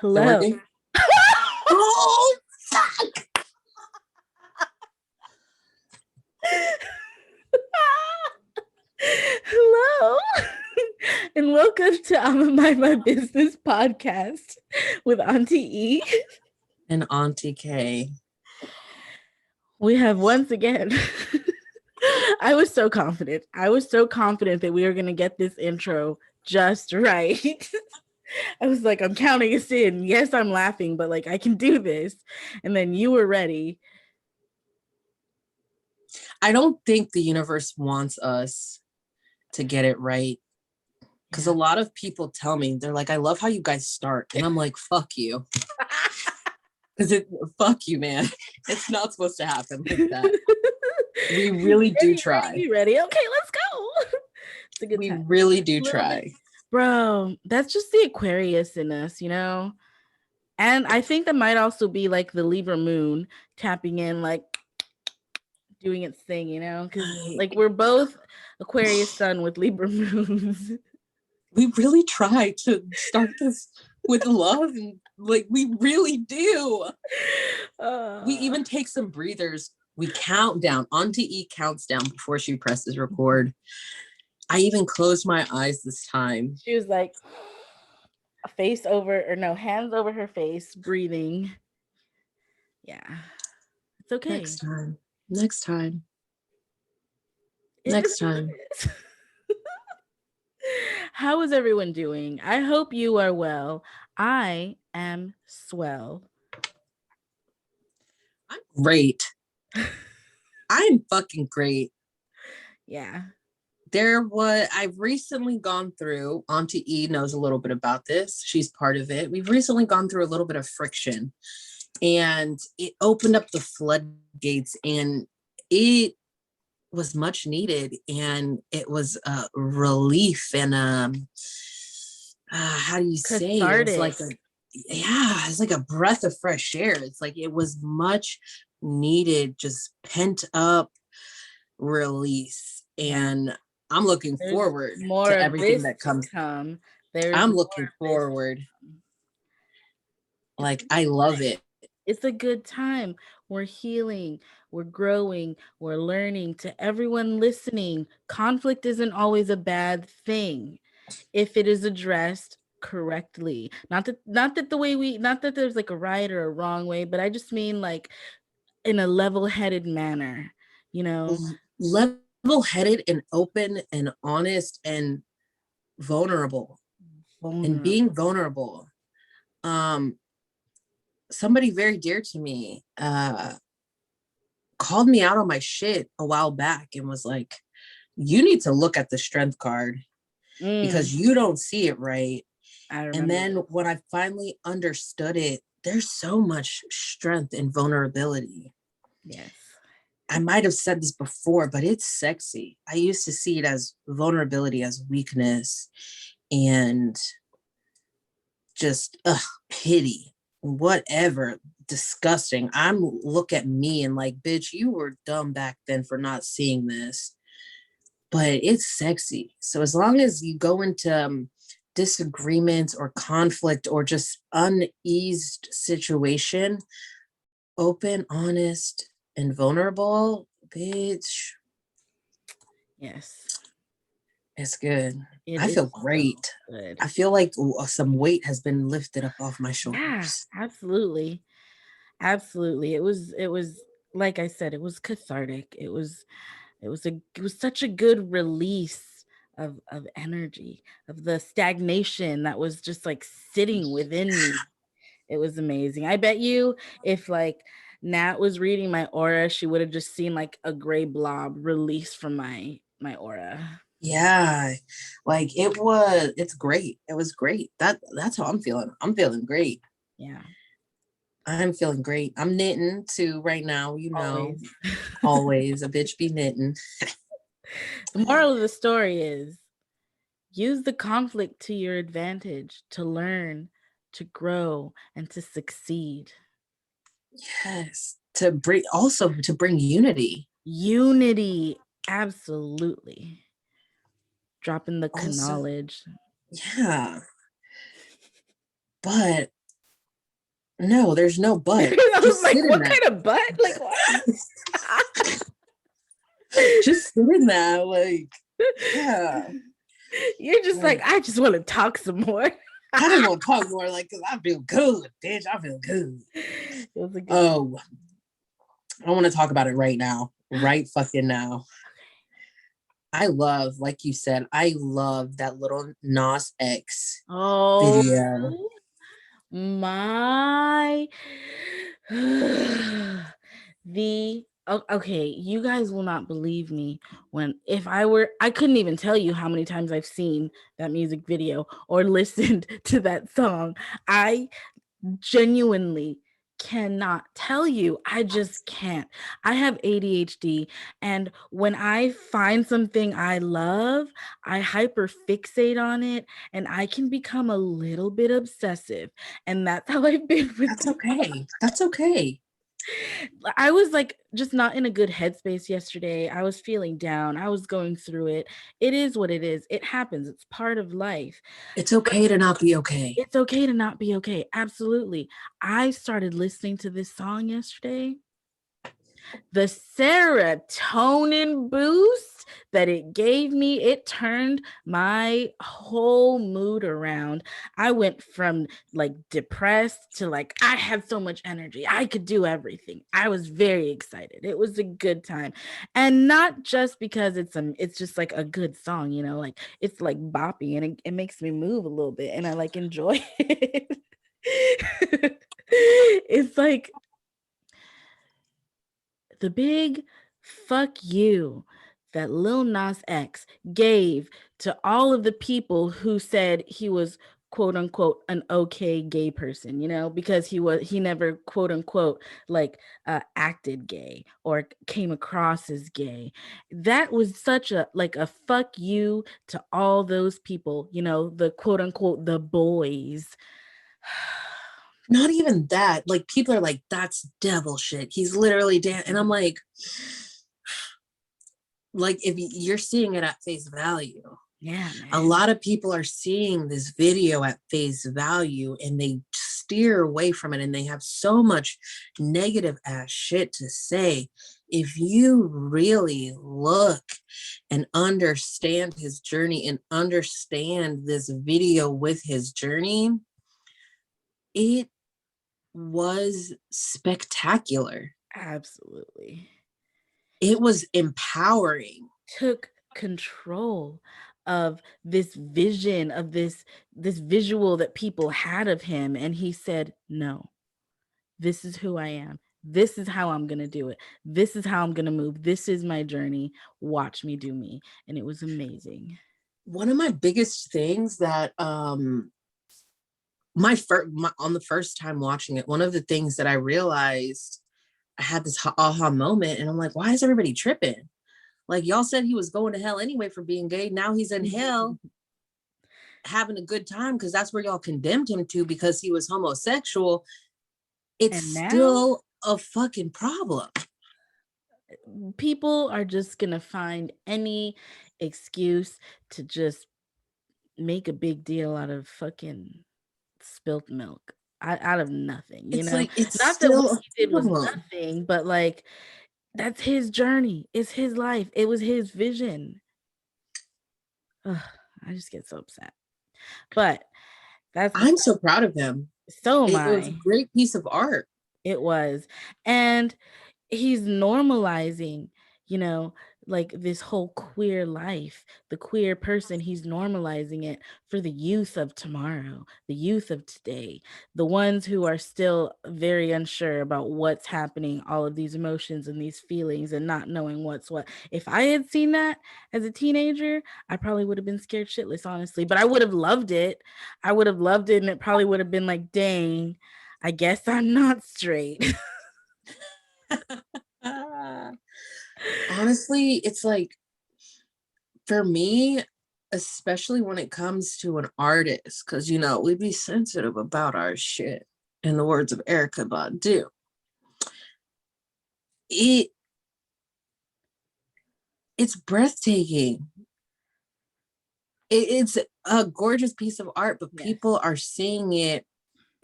Hello. Oh, fuck! Hello. And welcome to IMMB My Business Podcast with Auntie E and Auntie K. We have once again, I was so confident that we were going to get this intro just right. I was like, I'm counting us in. Yes, I'm laughing, but like, I can do this. And then you were ready. I don't think the universe wants us to get it right. Because a lot of people tell me, they're like, I love how you guys start. And I'm like, fuck you. Because fuck you, man. It's not supposed to happen like that. We really do try. Ready? Okay, let's go. It's a good we time. really do try. Bro, that's just the Aquarius in us, you know? And I think that might also be like the Libra moon tapping in, like doing its thing, you know? Because like we're both Aquarius sun with Libra moons. We really try to start this with love, and like we really do. We even take some breathers. We count down. Auntie E counts down before she presses record. I even closed my eyes this time. She was like, hands over her face, breathing. Yeah. It's okay. Next time. How is everyone doing? I hope you are well. I am swell. I'm great. I'm fucking great. Yeah. I've recently gone through, Auntie E knows a little bit about this. She's part of it. We've recently gone through a little bit of friction, and it opened up the floodgates, and it was much needed, and it was a relief and how do you say cathartic. It was like it's like a breath of fresh air. It's like it was much needed, just pent up release. And I'm looking forward to everything that comes. I'm looking forward. Like, I love it. It's a good time. We're healing, we're growing, we're learning. To everyone listening, conflict isn't always a bad thing if it is addressed correctly. Not that there's like a right or a wrong way, but I just mean like in a level-headed manner, you know? Level-headed and open and honest and vulnerable. And being vulnerable. Somebody very dear to me called me out on my shit a while back and was like, you need to look at the strength card because you don't see it right. And then when I finally understood it, there's so much strength and vulnerability. Yes. I might have said this before, but it's sexy. I used to see it as vulnerability, as weakness, and just pity, whatever, disgusting. I'm look at me and like, bitch, you were dumb back then for not seeing this. But it's sexy. So as long as you go into disagreements or conflict or just uneased situation, open, honest, and vulnerable, bitch. Yes. It's good. I feel great. Good. I feel like some weight has been lifted up off my shoulders. Yeah, absolutely. Absolutely. It was like I said, it was cathartic. It was such a good release of energy, of the stagnation that was just like sitting within me. It was amazing. I bet you if like Nat was reading my aura, she would have just seen like a gray blob release from my aura. Yeah, like it's great. It was great. That's how I'm feeling. I'm feeling great. Yeah. I'm feeling great. I'm knitting too right now, you know. Always a bitch be knitting. The moral of the story is use the conflict to your advantage to learn, to grow, and to succeed. Yes. To bring unity. Unity. Absolutely. Dropping the knowledge. Yeah. But No, there's no but. I was Just like, sit in what that. kind of butt? Like, what? Just sit in that. Like, yeah. You're just like, Like, I just want to talk some more. I just want to talk more, like, because I feel good, bitch. I feel good. It was a good. Oh, I want to talk about it right now. Right fucking now. I love, like you said, I love that little Nas X Oh video. my. Okay, you guys will not believe me when if I couldn't even tell you how many times I've seen that music video or listened to that song. I genuinely cannot tell you. I just can't. I have ADHD, and when I find something I love, I hyper fixate on it, and I can become a little bit obsessive. And that's how I've been with That's okay. That's okay. I was like just not in a good headspace yesterday. I was feeling down. I was going through it. It is what it is. It happens. It's part of life. It's okay to not be okay. It's okay to not be okay. Absolutely. I started listening to this song yesterday. The serotonin boost that it gave me, it turned my whole mood around. I went from like depressed to like, I had so much energy. I could do everything. I was very excited. It was a good time. And not just because it's just like a good song, you know, like it's like boppy and it makes me move a little bit and I like enjoy it. It's like the big fuck you that Lil Nas X gave to all of the people who said he was quote unquote an okay gay person, you know, because he never quote unquote like acted gay or came across as gay. That was such a like a fuck you to all those people, you know, the quote unquote the boys. Not even that. Like, people are like, that's devil shit. He's literally and I'm like, if you're seeing it at face value, Yeah, a man. lot of people are seeing this video at face value and they steer away from it and they have so much negative ass shit to say. If you really look and understand his journey and understand this video with his journey, it was spectacular. Absolutely. It was empowering. Took control of this vision of this visual that people had of him, and he said, no, this is who I am, this is how I'm gonna do it, this is how I'm gonna move, this is my journey, watch me do me. And it was amazing. One of my biggest things that on the first time watching it, one of the things that I realized, I had this aha moment and I'm like, why is everybody tripping? Like, y'all said he was going to hell anyway for being gay. Now he's in hell having a good time because that's where y'all condemned him to because he was homosexual. It's And now still a fucking problem. people are just gonna find any excuse to just make a big deal out of fucking spilt milk out of nothing, you It's know? like, it's Not that what still a he did was problem. nothing, but like that's his journey. It's his life. It was his vision. Ugh, I just get so upset. But that's I'm so proud of him. so am It was a I. great piece of art. It was. And he's normalizing, you know, like this whole queer life, the queer person, he's normalizing it for the youth of tomorrow, the youth of today, the ones who are still very unsure about what's happening, all of these emotions and these feelings and not knowing what's what. If I had seen that as a teenager, I probably would have been scared shitless, honestly, but I would have loved it. I would have loved it, and it probably would have been like, dang, I guess I'm not straight. Honestly, it's like, for me, especially when it comes to an artist, because, you know, we be sensitive about our shit, in the words of Erica Badu. It it's breathtaking. It's a gorgeous piece of art, but Yes. people are seeing it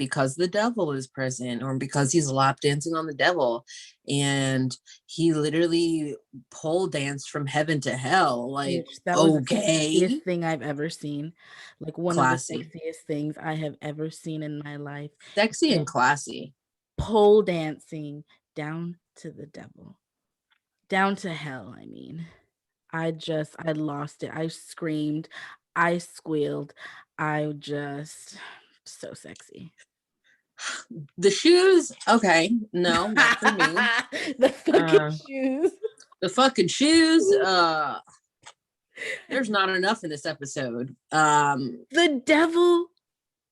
because the devil is present, or because he's lap dancing on the devil, and he literally pole danced from heaven to hell. Like, Bitch, that was the sexiest okay, thing I've ever seen. Like one of the classy, sexiest things I have ever seen in my life. sexy, and And classy. pole dancing down to the devil. Down to hell, I mean. I lost it. I screamed, I squealed. I just so sexy. The shoes, okay, no, not for me. The fucking Uh, shoes. the fucking shoes, there's not enough in this episode. The devil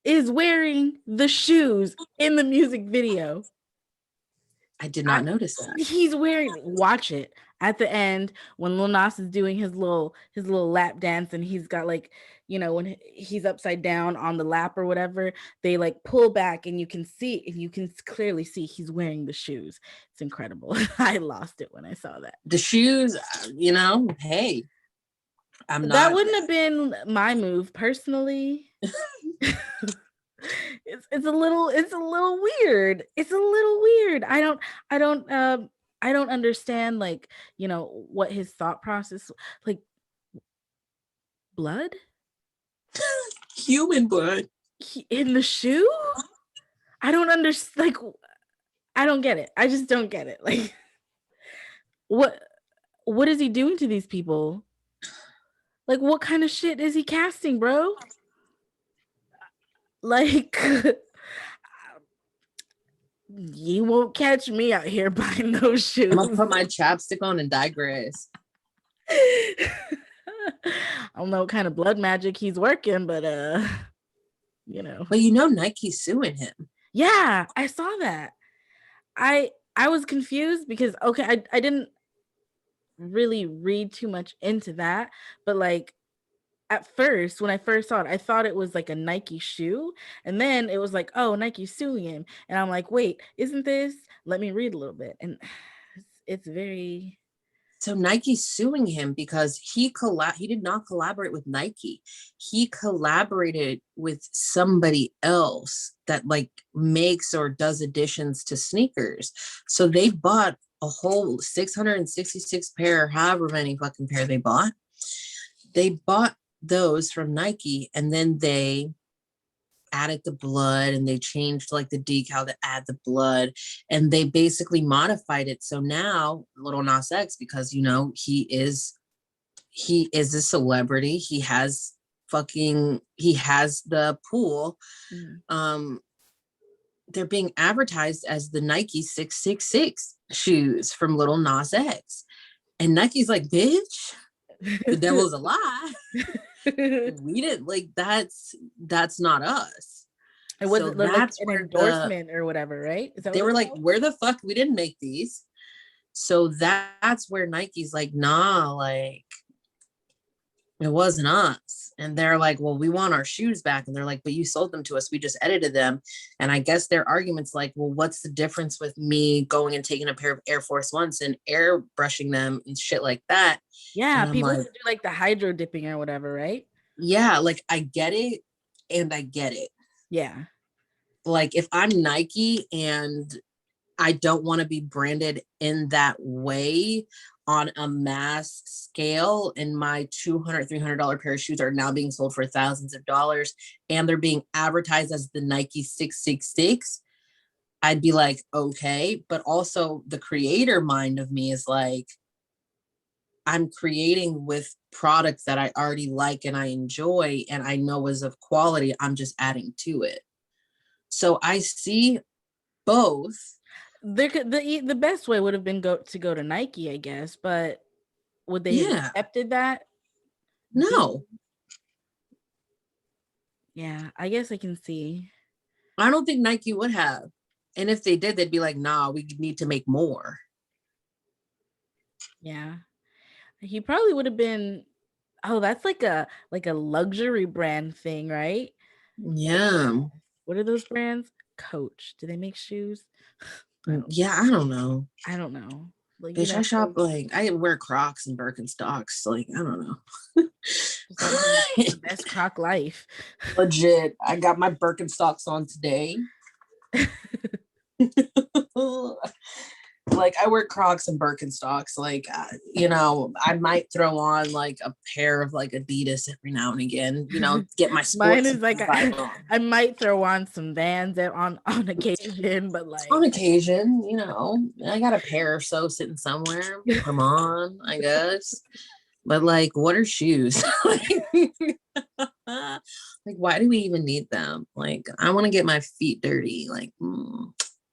is wearing the shoes in the music video. I did not notice that. He's wearing, watch it at the end when Lil Nas is doing his little lap dance, and he's got like, you know, when he's upside down on the lap or whatever, they like pull back and you can clearly see he's wearing the shoes. It's incredible. I lost it when I saw that. The shoes, you know, hey, That wouldn't have been my move personally. It's a little weird. It's a little weird. I don't understand, like, you know, what his thought process, like, blood human blood in the shoe. I don't understand. Like, I don't get it. I just don't get it. Like, what is he doing to these people? Like, what kind of shit is he casting, bro? Like, you won't catch me out here buying those shoes. I'm gonna put my chapstick on and digress. I don't know what kind of blood magic he's working, but you know. But you know, Nike's suing him. Yeah, I saw that. I was confused because, okay, I didn't really read too much into that, but like at first, when I first saw it, I thought it was like a Nike shoe, and then it was like, oh, Nike's suing him, and I'm like, wait, isn't this? Let me read a little bit, and it's very. So Nike's suing him because he did not collaborate with Nike. He collaborated with somebody else that like makes or does additions to sneakers. So they bought a whole 666 pair, however many fucking pair they bought. They bought those from Nike, and then they added the blood, and they changed like the decal to add the blood, and they basically modified it. So now Little Nas X, because you know he is a celebrity, he has the pool. They're being advertised as the Nike 666 shoes from Little Nas X, and Nike's like, bitch, the devil's a lie. We didn't, like, that's not us. It wasn't like an endorsement or whatever, right? Is that they were like, where the fuck, we didn't make these. So that's where Nike's like, nah, like it wasn't us. And they're like, well, we want our shoes back. And they're like, but you sold them to us, we just edited them. And I guess their argument's like, well, what's the difference with me going and taking a pair of Air Force Ones and airbrushing them and shit like that? Yeah, people do like the hydro dipping or whatever, right? Yeah, like I get it, and I get it. Yeah. Like if I'm Nike and I don't want to be branded in that way on a mass scale, and my $200, $300 pair of shoes are now being sold for thousands of dollars, and they're being advertised as the Nike 666, I'd be like, okay. But also the creator mind of me is like, I'm creating with products that I already like and I enjoy and I know is of quality. I'm just adding to it. So I see both. The best way would have been to go to Nike, I guess, but would they have accepted that? No. Yeah, I guess I can see. I don't think Nike would have. And if they did, they'd be like, nah, we need to make more. Yeah. He probably would have been, oh, that's like a luxury brand thing, right? Yeah. What are those brands? Coach. Do they make shoes? I don't know. Like, bitch, I shop, like, I wear Crocs and Birkenstocks. Like, I don't know. The best Croc life. Legit. I got my Birkenstocks on today. Like I wear Crocs and Birkenstocks. Like, I might throw on like a pair of like Adidas every now and again, get my Mine sports is like vibe on. I might throw on some Vans on occasion, but On like occasion, I got a pair or so sitting somewhere. Put them on, I guess. But like, what are shoes? Like, why do we even need them? Like, I want to get my feet dirty. Like,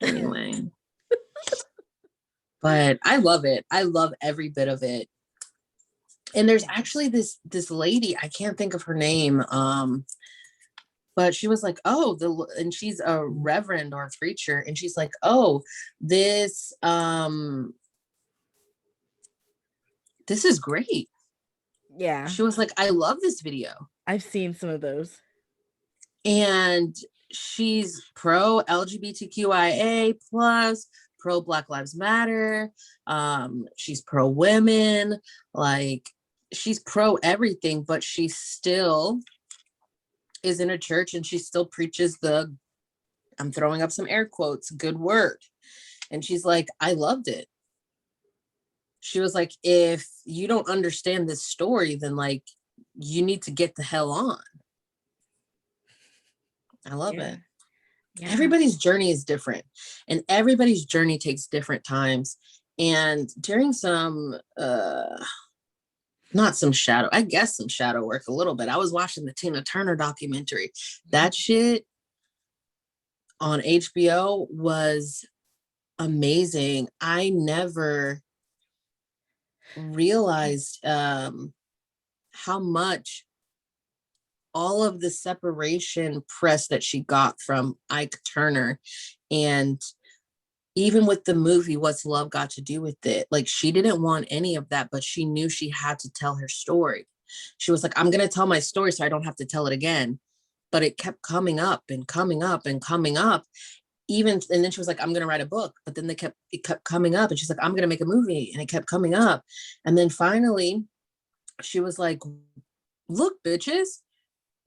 anyway. But I love it. I love every bit of it. And there's actually this lady, I can't think of her name. But she was like, and she's a reverend or a preacher, and she's like, this this is great. yeah. She was like, I love this video. I've seen some of those. And she's pro LGBTQIA plus, pro Black Lives Matter. She's pro women. Like, she's pro everything, but she still is in a church and she still preaches I'm throwing up some air quotes, good word. And she's like, I loved it. She was like, if you don't understand this story, then like, you need to get the hell on. I love it. Yeah. Everybody's journey is different, and everybody's journey takes different times. And during some, not some shadow, I guess some shadow work a little bit. I was watching the Tina Turner documentary. That shit on HBO was amazing. I never realized how much all of the separation press that she got from Ike Turner, and even with the movie What's Love Got to Do with It, like, she didn't want any of that, but she knew she had to tell her story. She was like, I'm going to tell my story so I don't have to tell it again. But it kept coming up and coming up and coming up. And then she was like, I'm going to write a book. But then it kept coming up, and she's like, I'm going to make a movie. And it kept coming up. And then finally she was like, look, bitches,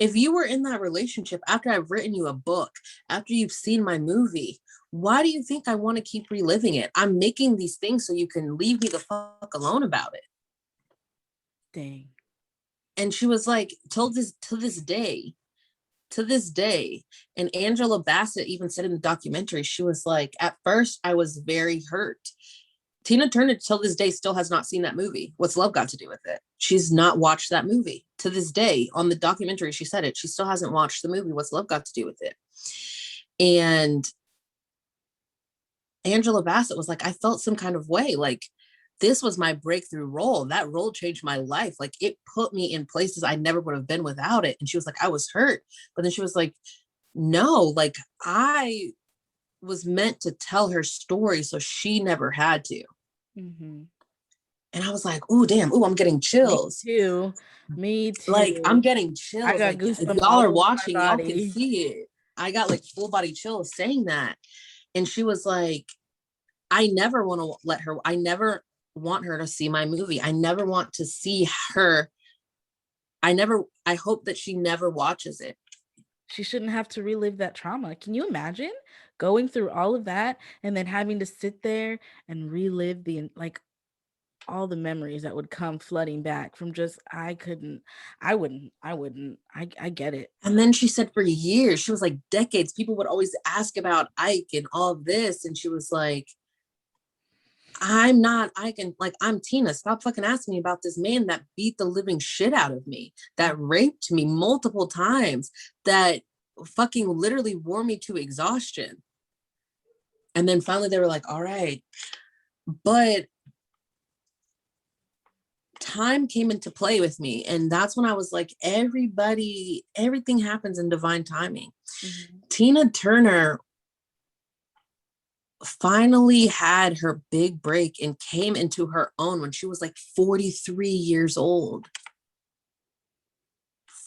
if you were in that relationship after I've written you a book, after you've seen my movie, why do you think I want to keep reliving it? I'm making these things so you can leave me the fuck alone about it. Dang. And she was like, to this day, and Angela Bassett even said in the documentary, she was like, at first I was very hurt. Tina Turner till this day still has not seen that movie. What's Love Got to Do with It? She's not watched that movie to this day. On the documentary, she said it. She still hasn't watched the movie What's Love Got to Do with It? And Angela Bassett was like, I felt some kind of way. Like, this was my breakthrough role. That role changed my life. Like, it put me in places I never would have been without it. And she was like, I was hurt. But then she was like, no, like, I was meant to tell her story so she never had to. Mm-hmm. And I was like, oh, damn. Oh, I'm getting chills. Me too. Like, I'm getting chills. I got like, goosebumps. If y'all are watching, y'all can see it. I got like full body chills saying that. And she was like, I never want her to see my movie. I never want to see her. I hope that she never watches it. She shouldn't have to relive that trauma. Can you imagine going through all of that and then having to sit there and relive all the memories that would come flooding back from just, I wouldn't. I get it. And then she said for years, she was like decades, people would always ask about Ike and all this. And she was like, I'm not Ike, like, I'm Tina. Stop fucking asking me about this man that beat the living shit out of me, that raped me multiple times, that fucking literally wore me to exhaustion. And then finally they were like, all right. But time came into play with me. And that's when I was like, everything happens in divine timing. Mm-hmm. Tina Turner finally had her big break and came into her own when she was like 43 years old.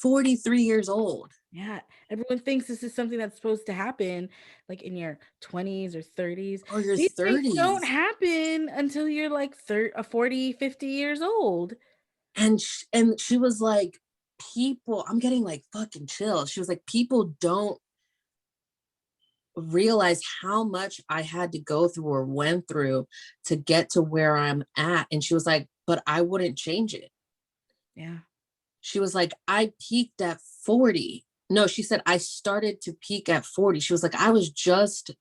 43 years old. Yeah. Everyone thinks this is something that's supposed to happen like in your 20s or 30s. Or your These 30s. things don't happen until you're like 40, 50 years old. And she was like, people, I'm getting like fucking chills. She was like, people don't realize how much I had to go through or went through to get to where I'm at. And she was like, but I wouldn't change it. Yeah. She was like, I peaked at 40. No, she said, I started to peak at 40. She was like, I was just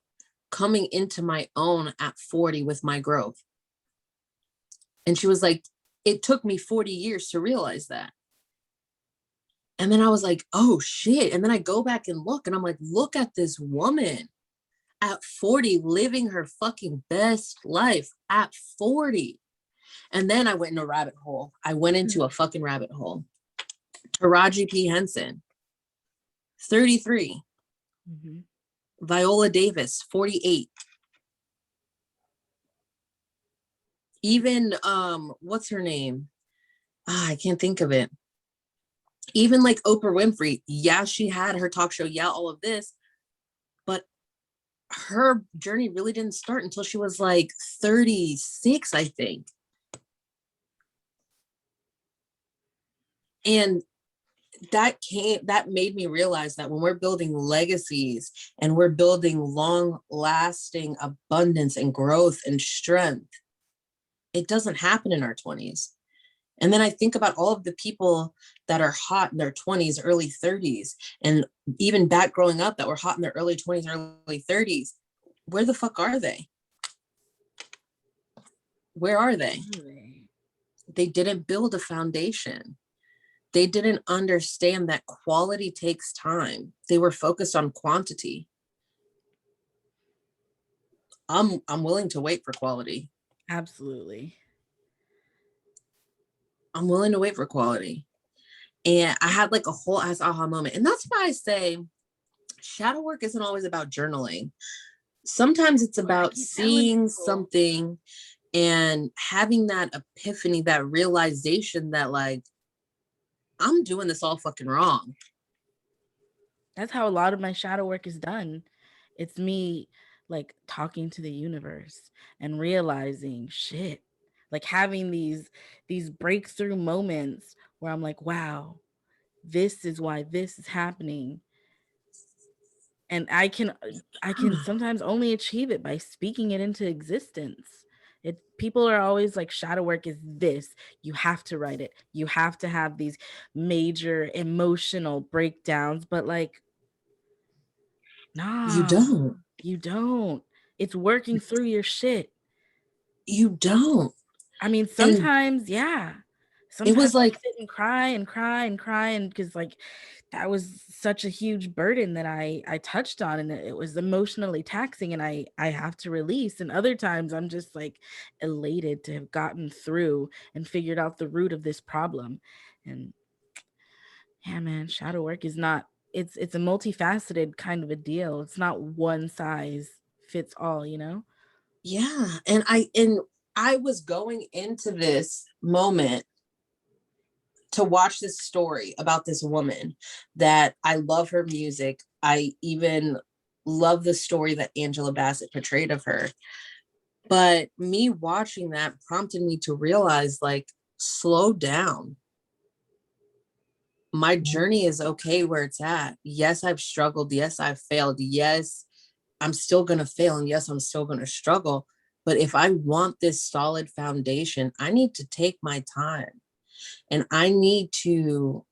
coming into my own at 40 with my growth. And she was like, it took me 40 years to realize that. And then I was like, oh shit. And then I go back and look, and I'm like, look at this woman at 40 living her fucking best life at 40. And then I went in a rabbit hole. I went into a fucking rabbit hole. Taraji P. Henson, 33. Mm-hmm. Viola Davis, 48. Even what's her name? I can't think of it. Even like Oprah Winfrey, yeah, she had her talk show, yeah, all of this, but her journey really didn't start until she was like 36, I think. And that made me realize that when we're building legacies and we're building long lasting abundance and growth and strength, it doesn't happen in our 20s. And then I think about all of the people that are hot in their 20s, early 30s, and even back growing up that were hot in their early 20s, early 30s. Where the fuck are they? Where are they? They didn't build a foundation. They didn't understand that quality takes time. They were focused on quantity. I'm willing to wait for quality. Absolutely. I'm willing to wait for quality. And I had like a whole ass aha moment. And that's why I say shadow work isn't always about journaling. Sometimes it's about seeing something and having that epiphany, that realization that like, I'm doing this all fucking wrong. That's how a lot of my shadow work is done. It's me like talking to the universe and realizing shit, like having these breakthrough moments where I'm like, wow, this is why this is happening. And I can sometimes only achieve it by speaking it into existence. People are always like, shadow work is this. You have to write it. You have to have these major emotional breakdowns, but like, nah, you don't. It's working through your shit. You don't. I mean, sometimes, yeah. Sometimes it was like, I sit and cry and cry and cry, and because like that was such a huge burden that I touched on, and it was emotionally taxing, and I have to release. And other times I'm just like elated to have gotten through and figured out the root of this problem. And yeah, man, shadow work is not, it's a multifaceted kind of a deal. It's not one size fits all, you know? Yeah. And I was going into this moment to watch this story about this woman that I love her music. I even love the story that Angela Bassett portrayed of her. But me watching that prompted me to realize, like, slow down. My journey is okay where it's at. Yes, I've struggled. Yes, I've failed. Yes, I'm still going to fail. And yes, I'm still going to struggle. But if I want this solid foundation, I need to take my time and I need to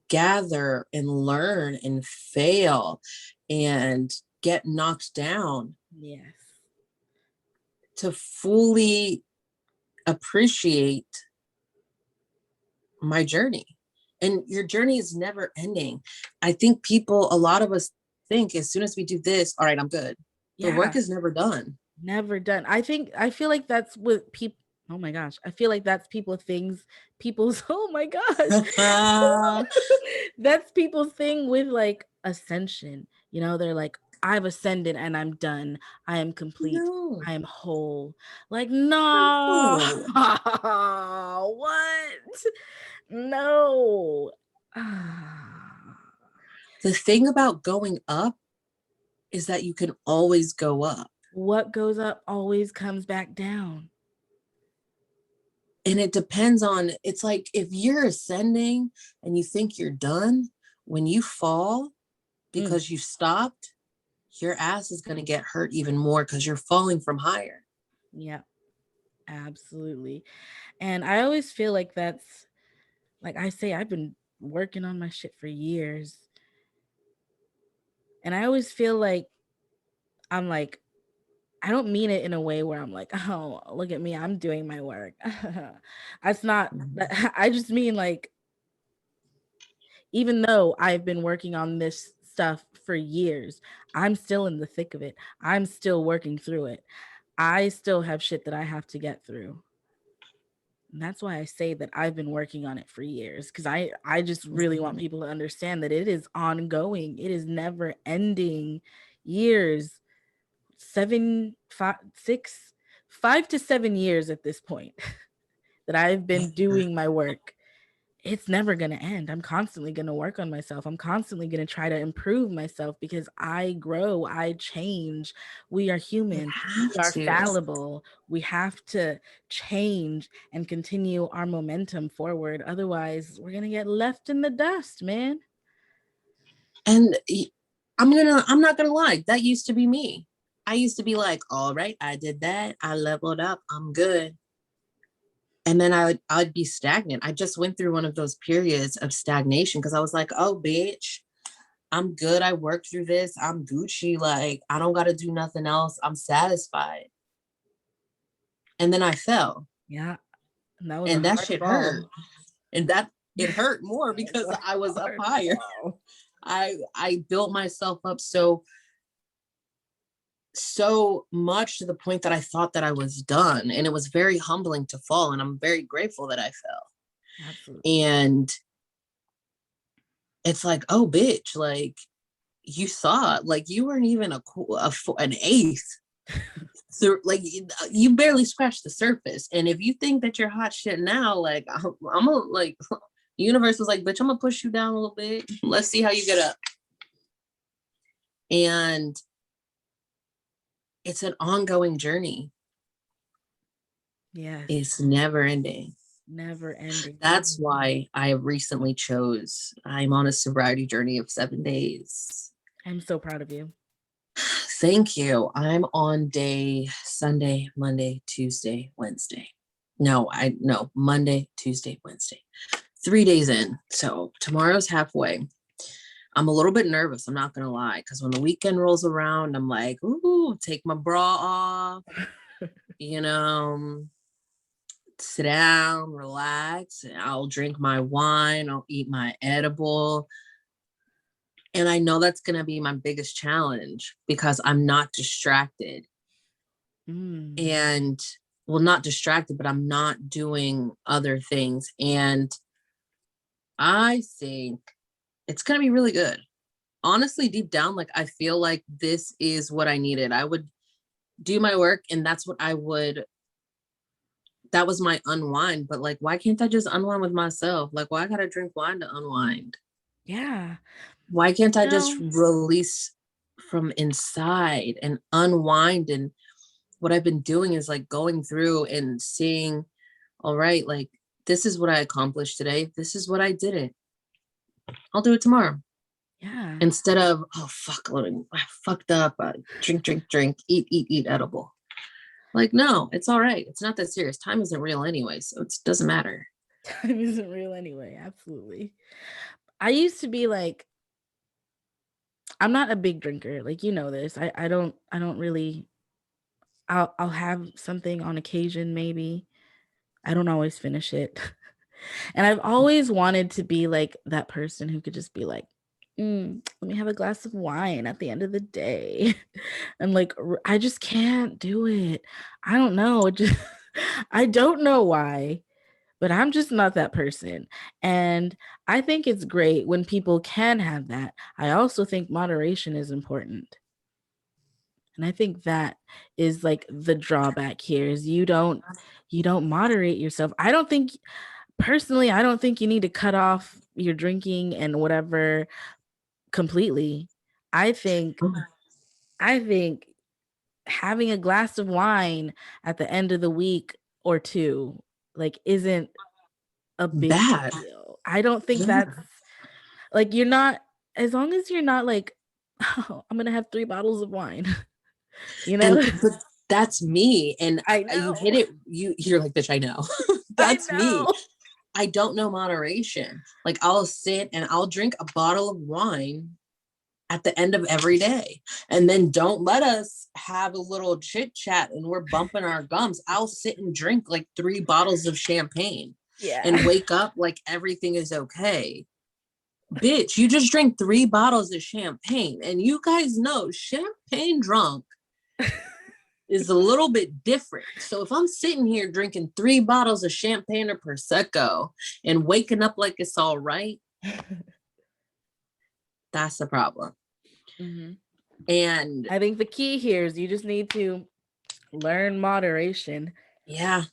gather and learn and fail and get knocked down. Yes. To fully appreciate my journey. And your journey is never ending. I think a lot of us think as soon as we do this, all right, I'm good. The work is never done. Never done. I feel like that's what people, oh my gosh, I feel like that's people's, oh my gosh. That's people's thing with like ascension. You know, they're like, I've ascended and I'm done. I am complete. No. I am whole. Like, no. What? No. The thing about going up is that you can always go up. What goes up always comes back down. And it depends on, it's like if you're ascending and you think you're done, when you fall because you stopped, your ass is going to get hurt even more because you're falling from higher. Yeah, absolutely. And I always feel like that's, like I say, I've been working on my shit for years. And I always feel like I'm like, I don't mean it in a way where I'm like, oh, look at me, I'm doing my work. That's not, Mhm. I just mean like, even though I've been working on this stuff for years, I'm still in the thick of it. I'm still working through it. I still have shit that I have to get through. And that's why I say that I've been working on it for years, because I just really want people to understand that it is ongoing. It is never ending. Years, 5 to 7 years at this point that I've been Yeah. doing my work. It's never going to end. I'm constantly going to work on myself. I'm constantly going to try to improve myself because I grow, I change. We are You human. We have are to. fallible. We have to change and continue our momentum forward. Otherwise, we're going to get left in the dust, man. And I'm not gonna lie, that used to be me. I used to be like, all right, I did that, I leveled up, I'm good. And then I'd be stagnant. I just went through one of those periods of stagnation because I was like, oh bitch, I'm good. I worked through this. I'm Gucci. Like, I don't gotta do nothing else. I'm satisfied. And then I fell. Yeah. And that was a And that hard shit hurt. fall. And that it hurt more That was because a I was up hard higher. fall. I built myself up so much to the point that I thought that I was done. And it was very humbling to fall. And I'm very grateful that I fell. Absolutely. And it's like, oh, bitch, like you saw, like you weren't even an eighth. So, like, you barely scratched the surface. And if you think that you're hot shit now, like, I'm gonna, like, the universe was like, bitch, I'm gonna push you down a little bit. Let's see how you get up. And it's an ongoing journey. Yes. It's never ending. Never ending. That's why I recently I'm on a sobriety journey of 7 days. I'm so proud of you. Thank you. I'm on day Sunday, Monday, Tuesday, Wednesday. No, Monday, Tuesday, Wednesday. 3 days in. So tomorrow's halfway. I'm a little bit nervous, I'm not gonna lie, because when the weekend rolls around, I'm like, ooh, take my bra off, you know, sit down, relax. I'll drink my wine, I'll eat my edible. And I know that's going to be my biggest challenge because I'm not distracted. Mm. And well, not distracted, but I'm not doing other things. And I think it's going to be really good. Honestly, deep down, like I feel like this is what I needed. I would do my work and that was my unwind. But like, why can't I just unwind with myself? Like, why I gotta drink wine to unwind? Yeah. Why can't I just No. release from inside and unwind? And what I've been doing is like going through and seeing, all right, like this is what I accomplished today. This is what I did it. I'll do it tomorrow. Yeah. Instead of, oh fuck, I fucked up. Drink, eat, edible. Like, no, it's all right. It's not that serious. Time isn't real anyway, so it doesn't matter. Time isn't real anyway. Absolutely. I used to be like, I'm not a big drinker. Like, you know this. I don't really, I'll have something on occasion maybe. I don't always finish it. And I've always wanted to be like that person who could just be like, let me have a glass of wine at the end of the day. And like, I just can't do it. I don't know. I don't know why, but I'm just not that person. And I think it's great when people can have that. I also think moderation is important. And I think that is like the drawback here is you don't moderate yourself. I don't think personally, I don't think you need to cut off your drinking and whatever completely. I think I think having a glass of wine at the end of the week or two like isn't a big Bad. deal. I don't think Yeah. that's like you're not, as long as you're not like oh, I'm gonna have 3 bottles of wine. And but that's me. And I you know. hit it. You're like, bitch, I know. I That's me. know. I don't know moderation. Like I'll sit and I'll drink a bottle of wine at the end of every day. And then don't let us have a little chit chat and we're bumping our gums. I'll sit and drink like 3 bottles of champagne Yeah. and wake up like everything is okay. Bitch, you just drink 3 bottles of champagne. And you guys know champagne drunk is a little bit different. So if I'm sitting here drinking 3 bottles of champagne or Prosecco and waking up like it's all right, that's the problem. Mm-hmm. And I think the key here is you just need to learn moderation. yeah,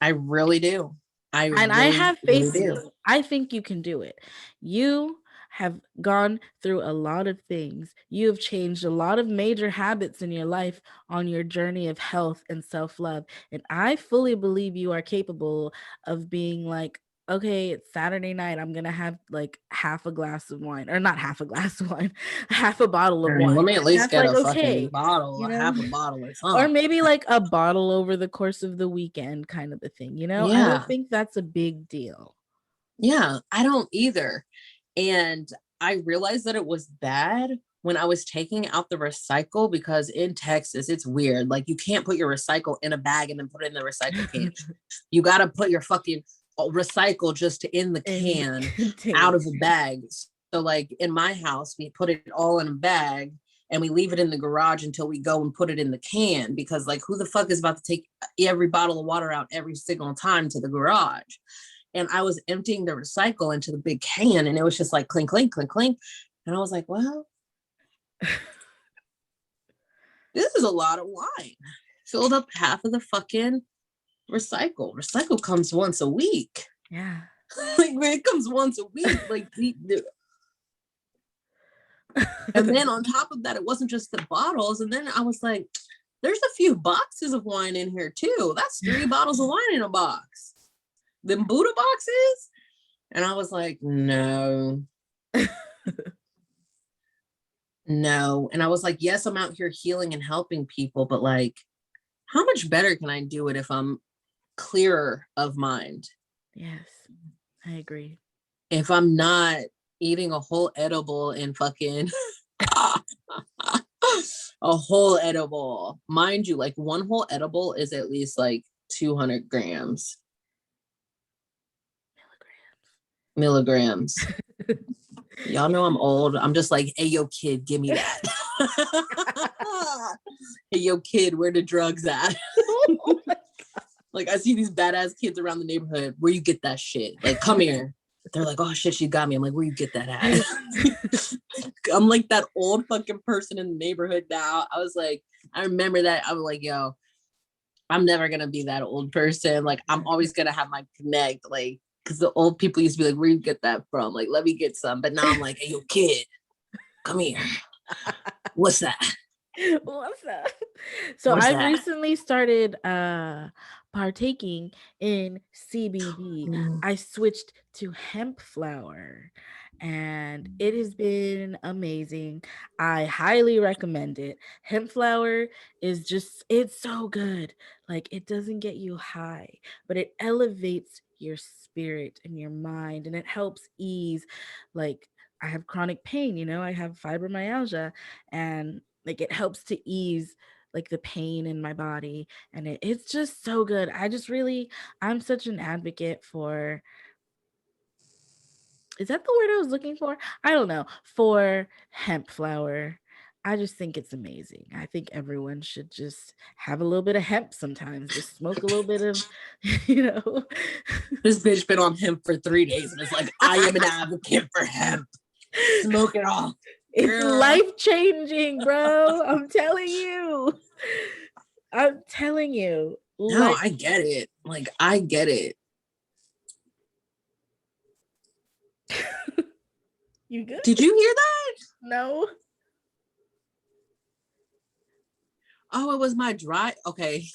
I really do. I have really faith in do. you. I think you can do it. You have gone through a lot of things. You have changed a lot of major habits in your life on your journey of health and self-love. And I fully believe you are capable of being like, okay, it's Saturday night. I'm going to have like half a glass of wine, or not half a glass of wine, half a bottle of wine. Let me at least That's get like, a fucking okay, bottle, you know? half a bottle or Or something. maybe like a bottle over the course of the weekend kind of a thing, you know? I Yeah. don't think that's a big deal. Yeah, I don't either. And I realized that it was bad when I was taking out the recycle, because in Texas, it's weird. Like you can't put your recycle in a bag and then put it in the recycle can. You got to put your fucking recycle just in the can out of the bag. So like in my house, we put it all in a bag and we leave it in the garage until we go and put it in the can, because like who the fuck is about to take every bottle of water out every single time to the garage? And I was emptying the recycle into the big can and it was just like clink, clink, clink, clink. And I was like, well, this is a lot of wine. Filled up half of the fucking recycle. Recycle comes once a week. Yeah. Like it comes once a week. Like and then on top of that, it wasn't just the bottles. And then I was like, there's a few boxes of wine in here too. That's 3 bottles of wine in a box. Them Buddha boxes. And I was like, no. No. And I was like, yes, I'm out here healing and helping people, but like, how much better can I do it if I'm clearer of mind? Yes, I agree. If I'm not eating a whole edible and fucking a whole edible, mind you, like one whole edible is at least like 200 grams. Milligrams. Y'all know I'm old. I'm just like, hey, yo, kid, give me that. Hey, yo, kid, where the drugs at? Oh like, I see these badass kids around the neighborhood. Where you get that shit? Like, come here. They're like, oh, shit, she got me. I'm like, where you get that at? I'm like that old fucking person in the neighborhood now. I was like, I remember that. I was like, yo, I'm never going to be that old person. Like, I'm always going to have my connect. Like, because the old people used to be like, where you get that from? Like, let me get some. But now I'm like, hey, yo, kid, come here. What's that? What's that? So I recently started partaking in CBD. I switched to hemp flower and it has been amazing. I highly recommend it. Hemp flower is just, it's so good. Like it doesn't get you high, but it elevates your spirit and your mind and it helps ease, like I have chronic pain, you know, I have fibromyalgia and like it helps to ease like the pain in my body and it's just so good. I'm such an advocate for, is that the word I was looking for? I don't know, for hemp flower. I just think it's amazing. I think everyone should just have a little bit of hemp sometimes, just smoke a little bit of, you know. This bitch been on hemp for 3 days and it's like, I am an advocate for hemp. Smoke it all. It's life-changing, bro. I'm telling you. No, I get it. Like, I get it. You good? Did you hear that? No. Oh, it was my dry. Okay.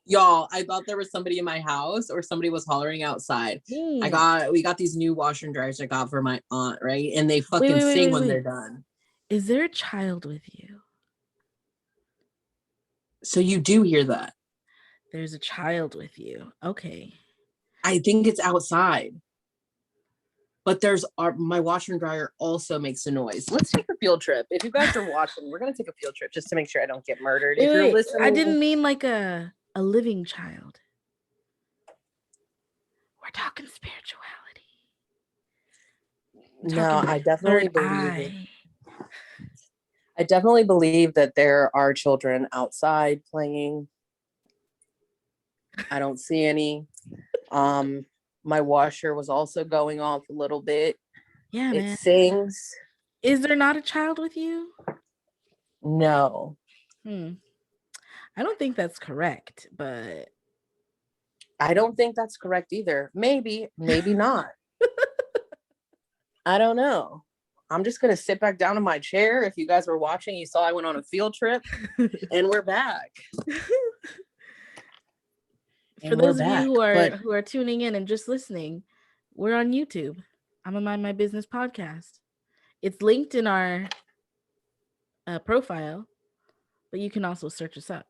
Y'all, I thought there was somebody in my house or somebody was hollering outside. We got these new washer and dryers I got for my aunt, right? And they fucking sing when they're done. Is there a child with you? So you do hear that. There's a child with you. Okay. I think it's outside. But my washer and dryer also makes a noise. Let's take a field trip. If you guys are watching, we're going to take a field trip just to make sure I don't get murdered. If you're listening. I didn't mean like a living child. We're talking spirituality. No, I definitely believe it. Eye. I definitely believe that there are children outside playing. I don't see any. My washer was also going off a little bit. Yeah, man. It sings. Is there not a child with you? No. I don't think that's correct, but I don't think that's correct either. Maybe not. I don't know. I'm just going to sit back down in my chair. If you guys were watching, you saw I went on a field trip and we're back. For those of you who are tuning in and just listening, we're on YouTube. I'm a Mind My Business podcast. It's linked in our profile, but you can also search us up.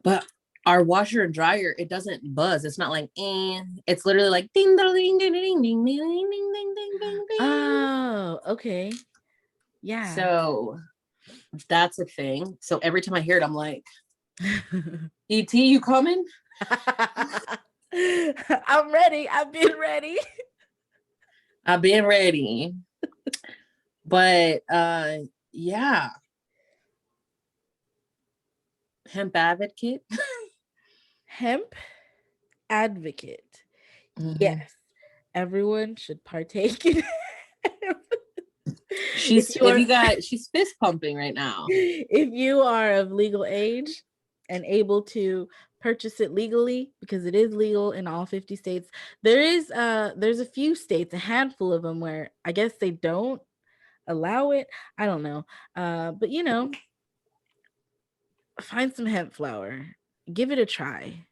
But our washer and dryer, it doesn't buzz. It's not like, it's literally like ding ding ding ding ding ding ding ding ding ding ding. Oh, okay. Yeah. So that's a thing. So every time I hear it, I'm like, ET, you coming? I'm ready. I've been ready. I've been ready. But yeah. Hemp advocate. Hemp advocate. Yes. Everyone should partake in hemp. She's fist pumping right now. If you are of legal age and able to purchase it legally, because it is legal in all 50 states. There's a few states, a handful of them, where I guess they don't allow it. I don't know. But find some hemp flower. Give it a try.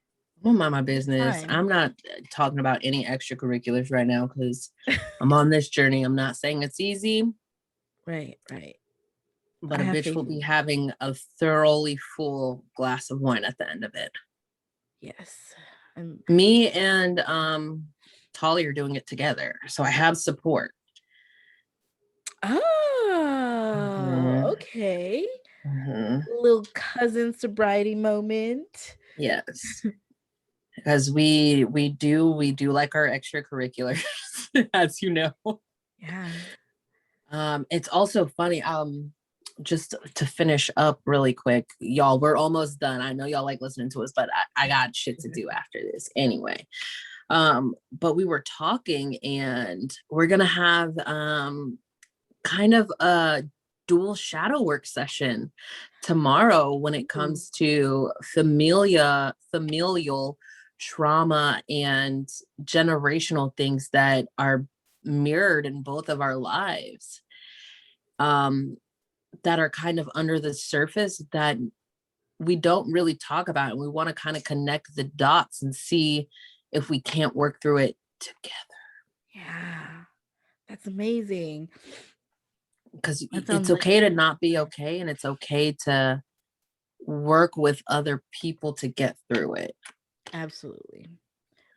I'm mind my business. I'm not talking about any extracurriculars right now because I'm on this journey. I'm not saying it's easy. Right. But a bitch will be having a thoroughly full glass of wine at the end of it. Yes. Me and Tolly are doing it together. So I have support. Oh, okay. Little cousin sobriety moment. Yes. Because we do like our extracurriculars, as you know. Yeah. It's also funny. Just to finish up really quick, y'all, we're almost done. I know y'all like listening to us, but I got shit to do after this anyway. But we were talking and we're gonna have kind of a dual shadow work session tomorrow when it comes to familial trauma and generational things that are mirrored in both of our lives, that are kind of under the surface that we don't really talk about, and we want to kind of connect the dots and see if we can't work through it together. Yeah, that's amazing. Because it's okay to not be okay, and it's okay to work with other people to get through it. Absolutely.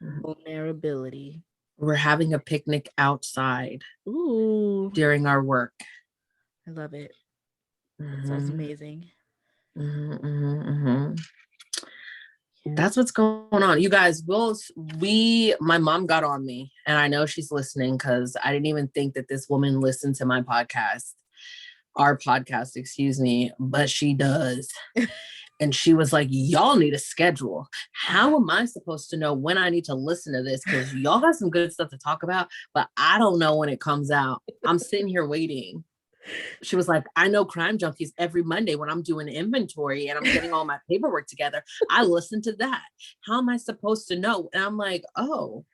Vulnerability. We're having a picnic outside. Ooh. During our work. I love it. That sounds amazing. That's what's going on. You guys, my mom got on me, and I know she's listening because I didn't even think that this woman listened to my podcast, our podcast, excuse me, but she does. And she was like, y'all need a schedule. How am I supposed to know when I need to listen to this? Because y'all got some good stuff to talk about, but I don't know when it comes out. I'm sitting here waiting. She was like, I know Crime Junkies every Monday when I'm doing inventory and I'm getting all my paperwork together. I listen to that. How am I supposed to know? And I'm like, oh,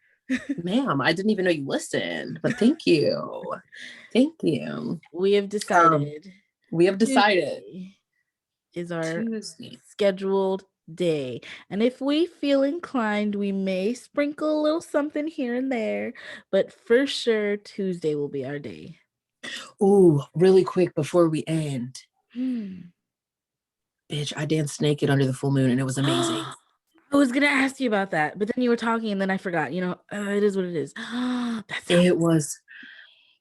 ma'am, I didn't even know you listened, but thank you. Thank you. We have decided. Tuesday is our scheduled day. And if we feel inclined, we may sprinkle a little something here and there, but for sure, Tuesday will be our day. Ooh, really quick before we end. Hmm. Bitch, I danced naked under the full moon and it was amazing. I was gonna ask you about that, but then you were talking and then I forgot. It is what it is. That sounds. It was,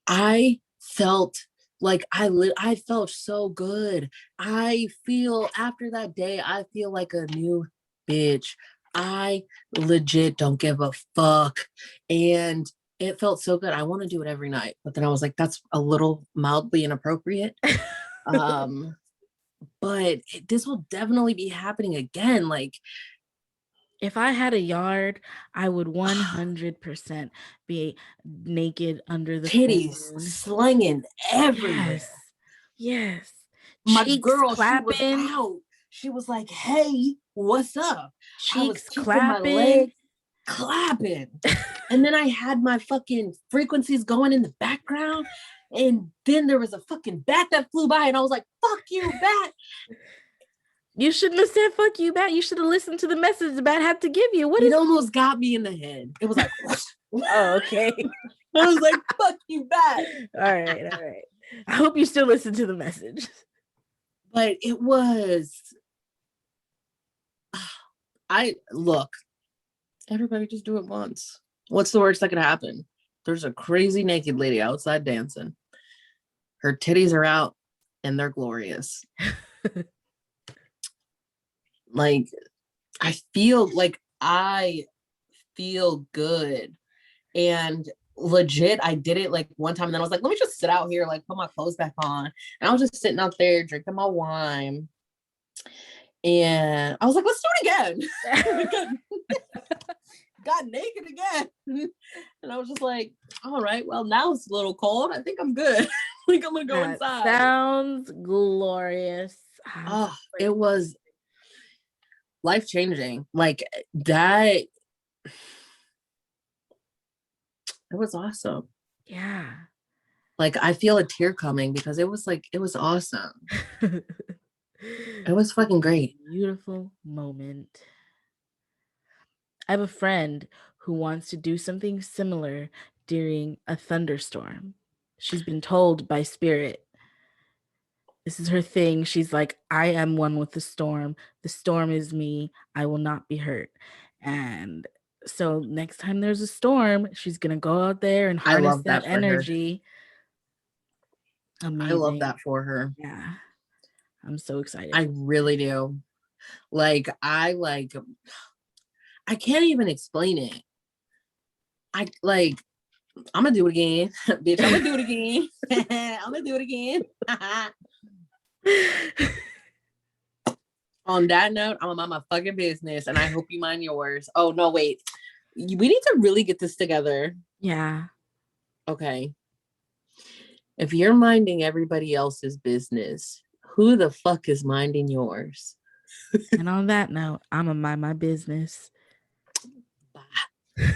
I felt like I felt so good. I feel after that day, I feel like a new bitch. I legit don't give a fuck. And it felt so good. I want to do it every night. But then I was like, that's a little mildly inappropriate. Um, but this will definitely be happening again. Like, If I had a yard, I would 100% be naked under the full titties moon. slinging everywhere. Yes. Yes. My Cheeks girl, she was clapping. out. She was like, hey, what's up? I was Cheeks kicking my clapping. leg, clapping. And then I had my fucking frequencies going in the background. And then there was a fucking bat that flew by, and I was like, fuck you, bat. You shouldn't have said fuck you, bat. You should have listened to the message the bat had to give you. It almost got me in the head. It was like, oh, okay. I was like, fuck you, bat. All right. I hope you still listen to the message. But it was, look, everybody just do it once. What's the worst that could happen? There's a crazy naked lady outside dancing. Her titties are out and they're glorious. Like, I feel good. And legit, I did it like one time and then I was like, let me just sit out here, like put my clothes back on. And I was just sitting out there drinking my wine. And I was like, let's do it again. Got naked again. And I was just like, all right, well, now it's a little cold. I think I'm good. Like, I'm gonna go inside. Sounds glorious. It was life-changing. Like that, it was awesome. Yeah. Like, I feel a tear coming because it was awesome. It was fucking great. Beautiful moment. I have a friend who wants to do something similar during a thunderstorm. She's been told by spirit. This is her thing. She's like, I am one with the storm. The storm is me. I will not be hurt. And so next time there's a storm, she's going to go out there and harness that energy. Amazing. I love that for her. Yeah. I'm so excited. I really do. Like, I can't even explain it. I'm gonna do it again. Bitch, I'm gonna do it again. I'm gonna do it again. On that note, I'm gonna mind my fucking business and I hope you mind yours. Oh, no, wait. We need to really get this together. Yeah. Okay. If you're minding everybody else's business, who the fuck is minding yours? And on that note, I'm gonna mind my business. Bye.